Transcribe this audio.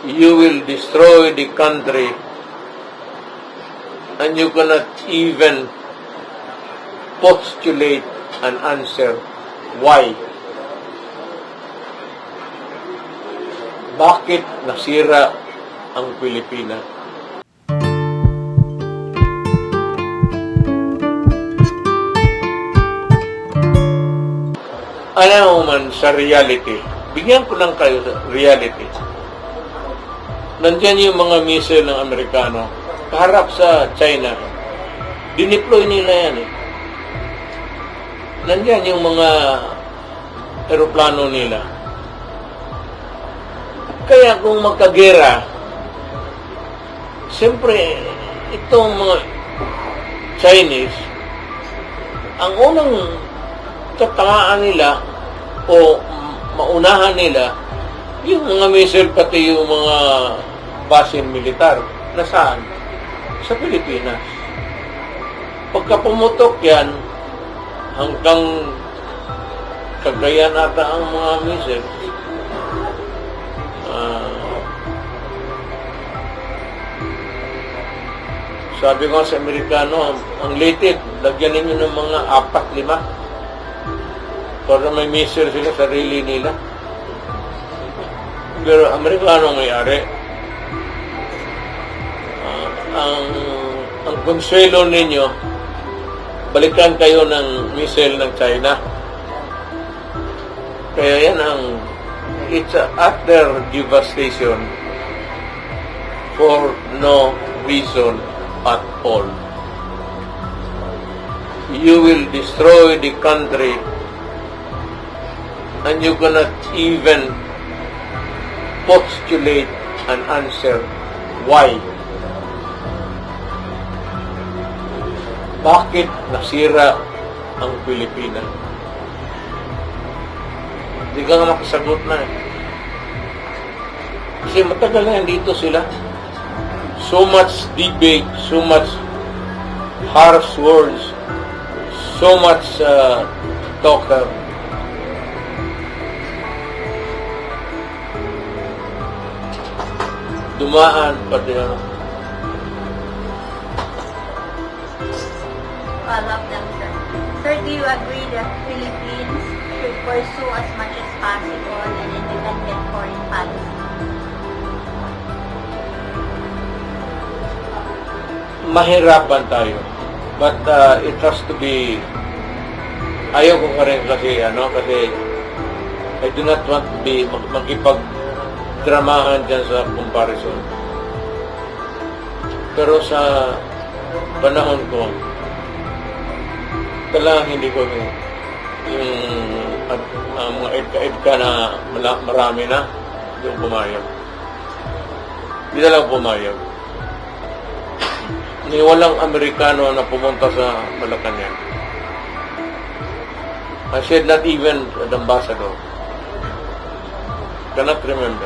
you will destroy the country and you cannot even postulate an answer. Why? Bakit nasira ang Pilipinas? Alam mo man sa reality, bigyan ko lang kayo sa reality. Nandyan yung mga missile ng Amerikano, kaharap sa China. Dineploy nila yan eh. Nandyan yung mga aeroplano nila. Kaya kung magkagera, siyempre, itong mga Chinese, ang unang tatamaan nila o maunahan nila yung mga missile pati yung mga basin militar. Nasaan? Sa Pilipinas. Pagka pumutok yan, hanggang Cagayan ata ang mga missile. Sabi ko sa Amerikano, ang litit, lagyan ninyo ng mga 4-5 para may missile sila sarili nila. Pero Amerikano may-ari. Ang konsuelo ninyo, balikan kayo ng missile ng China. Kaya yan it's a utter devastation for no reason at all. You will destroy the country and you cannot even postulate an answer. Why? Bakit nasira ang Pilipinas? Hindi ka nga makasagot na eh. Kasi matagal na dito sila. So much debate, so much harsh words, so much talk. Dumaan pati Follow-up lang, sir. Sir, do you agree that Philippines should pursue as much as possible an independent foreign policy? Mahirapan tayo. But it has to be, ayaw ko ka rin kasi, kasi I do not want to be magipagdramahan dyan sa comparison. Pero sa panahon ko, talagang hindi ko yung mga edka na marami na, yung pumayag. Hindi na lang pumayag. Ni walang Amerikano na pumunta sa Malacanang. I said not even the ambassador. Cannot remember.